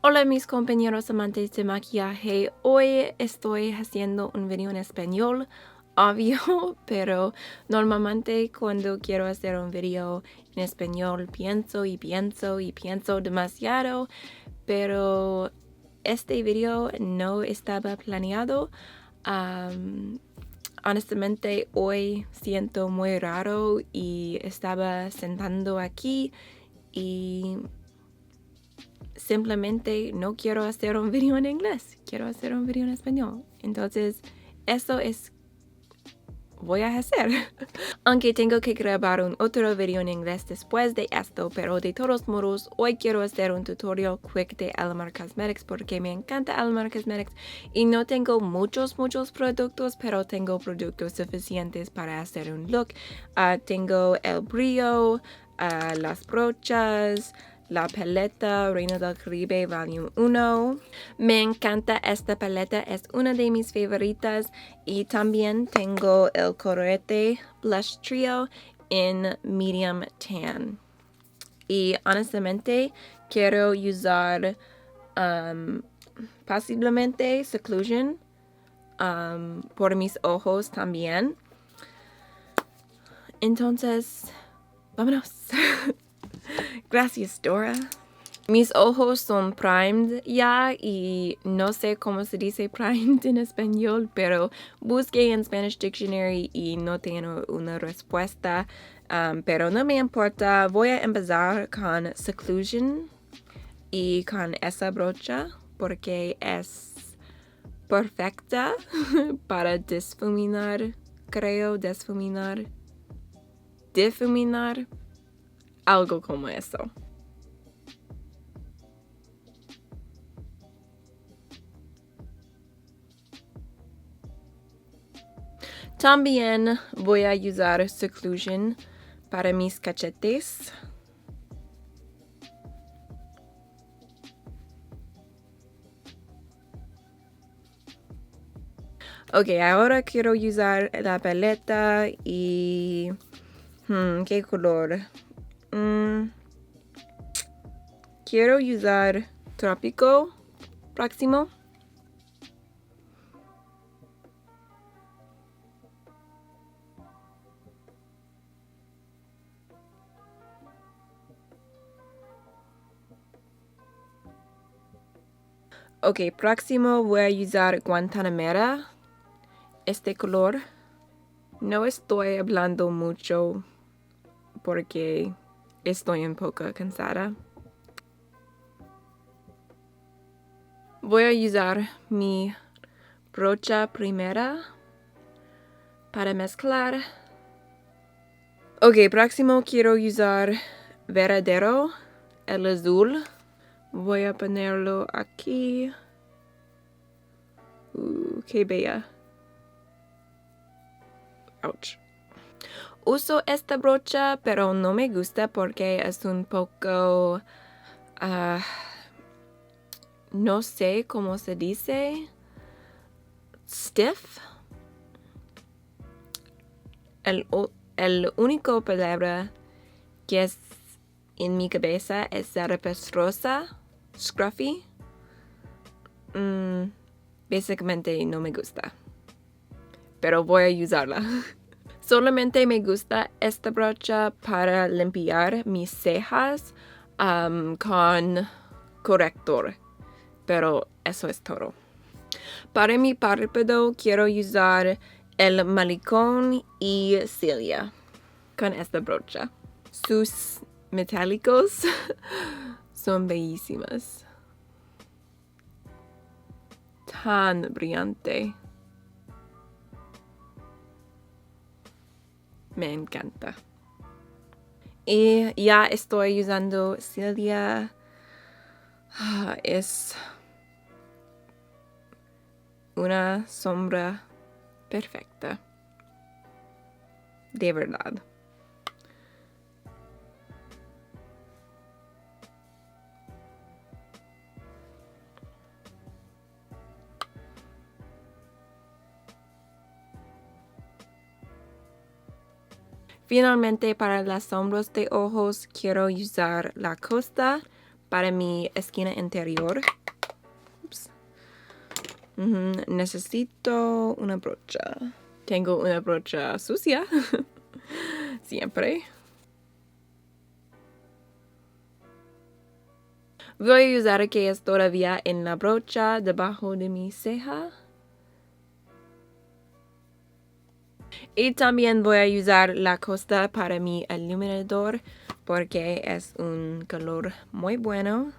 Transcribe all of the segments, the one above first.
Hola mis compañeros amantes de maquillaje, hoy estoy haciendo un video en español, obvio, pero normalmente cuando quiero hacer un video en español pienso demasiado, pero este video no estaba planeado. Honestamente hoy siento muy raro y estaba sentando aquí y simplemente no quiero hacer un video en inglés, quiero hacer un video en español. Entonces, eso es voy a hacer. Aunque tengo que grabar un otro video en inglés después de esto, pero de todos modos, hoy quiero hacer un tutorial quick de Alamar Cosmetics porque me encanta Alamar Cosmetics y no tengo muchos productos, pero tengo productos suficientes para hacer un look. Tengo el brillo, las brochas, la paleta Reina del Caribe Volume 1. Me encanta esta paleta, es una de mis favoritas. Y también tengo el Colorete Blush Trio en Medium Tan. Y honestamente quiero usar posiblemente Seclusion por mis ojos también. Entonces, vámonos. Gracias, Dora. Mis ojos son primed ya y no sé cómo se dice primed en español, pero busqué en Spanish Dictionary y no tengo una respuesta, pero no me importa. Voy a empezar con Seclusion y con esa brocha porque es perfecta para difuminar, creo, difuminar, algo como eso. También voy a usar Seclusion para mis cachetes. Ok, ahora quiero usar la paleta y... ¿qué color? Quiero usar Trópico próximo. Ok, próximo voy a usar Guantanamera. Este color. No estoy hablando mucho porque estoy un poco cansada. Voy a usar mi brocha primera para mezclar. Ok, próximo quiero usar verdadero, el azul. Voy a ponerlo aquí. Qué bella. Ouch. Uso esta brocha, pero no me gusta porque es un poco... no sé cómo se dice. Stiff. El único palabra que es en mi cabeza es zarapastrosa, scruffy. Básicamente no me gusta. Pero voy a usarla. Solamente me gusta esta brocha para limpiar mis cejas con corrector. Pero eso es todo. Para mi párpado quiero usar el malecón y Celia con esta brocha. Sus metálicos son bellísimas. Tan brillante. Me encanta. Y ya estoy usando Celia. Es una sombra perfecta. De verdad. Finalmente, para las sombras de ojos, quiero usar la Costa para mi esquina interior. Ups. Necesito una brocha. Tengo una brocha sucia. Siempre. Voy a usar que es todavía en la brocha debajo de mi ceja. Y también voy a usar la costa para mi iluminador porque es un color muy bueno.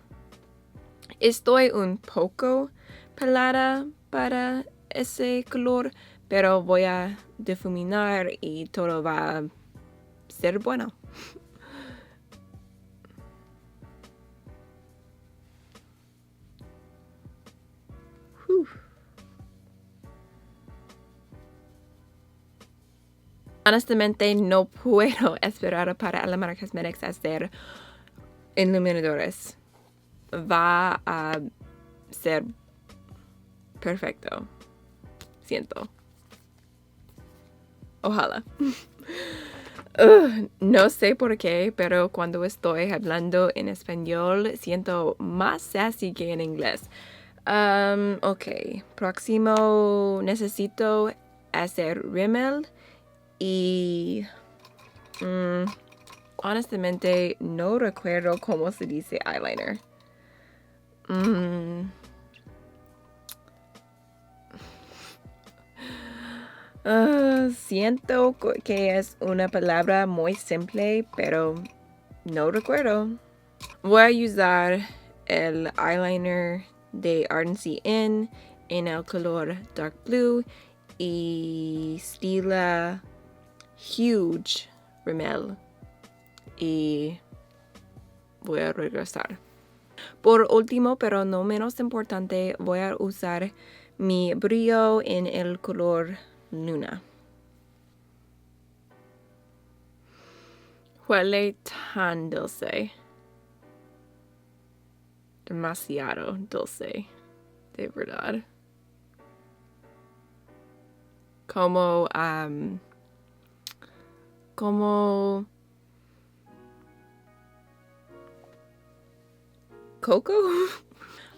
Estoy un poco pelada para ese color, pero voy a difuminar y todo va a ser bueno. Honestamente, no puedo esperar para Alamar Cosmetics hacer iluminadores. Va a ser perfecto. Siento. Ojalá. No sé por qué, pero cuando estoy hablando en español siento más sassy que en inglés. Ok. Próximo necesito hacer rímel. Y honestamente no recuerdo cómo se dice eyeliner. Siento que es una palabra muy simple, pero no recuerdo. Voy a usar el eyeliner de Ardency Inn en el color Dark Blue y Stila Huge rímel y voy a regresar. Por último, pero no menos importante, voy a usar mi brillo en el color Luna. Huele tan dulce. Demasiado dulce. De verdad. Como coco.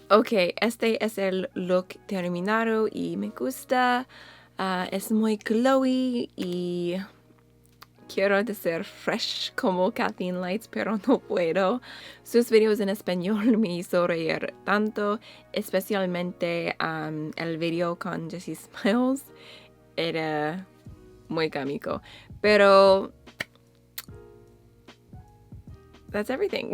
Ok, este es el look terminado y me gusta. Es muy glowy y quiero decir fresh como Caffeine Lights, pero no puedo. Sus videos en español me hizo reír tanto, especialmente el video con Jessie Smiles. Era muy cómico, pero that's everything.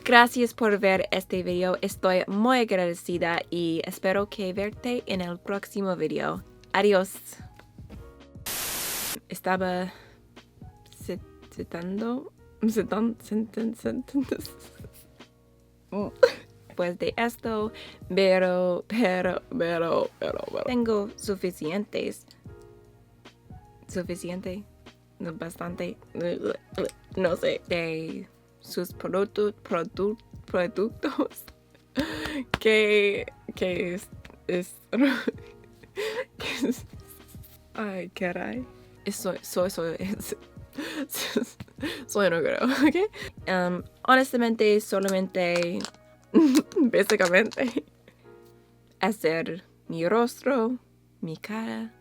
Gracias por ver este video, estoy muy agradecida y espero que verte en el próximo video. Adiós. Estaba citando después de esto, pero tengo suficiente, no, bastante, no sé, de sus productos que ay, caray. Soy no creo, ¿ok? Honestamente, solamente, básicamente, hacer mi rostro, mi cara,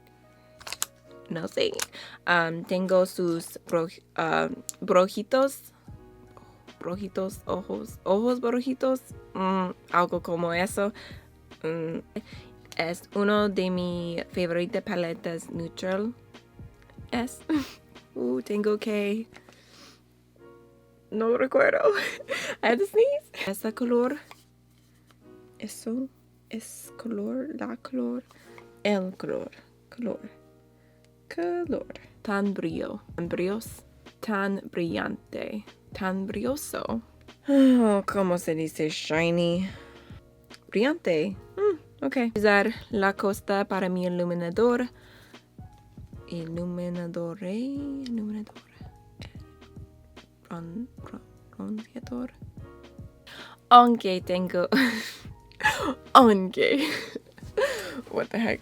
no sé. Tengo sus brojitos, ojos brojitos, algo como eso. Es uno de mis favoritas paletas neutral. Es. Tengo que. No recuerdo. I had to sneeze. Ese color. Eso es color. La color. El color. Tan brillo. Tan brillante. Tan brilloso. Oh, ¿cómo se dice shiny? Brillante. Ok. Usar la costa para mi iluminador. Iluminador. Bronceador. Aunque tengo. Aunque. What the heck?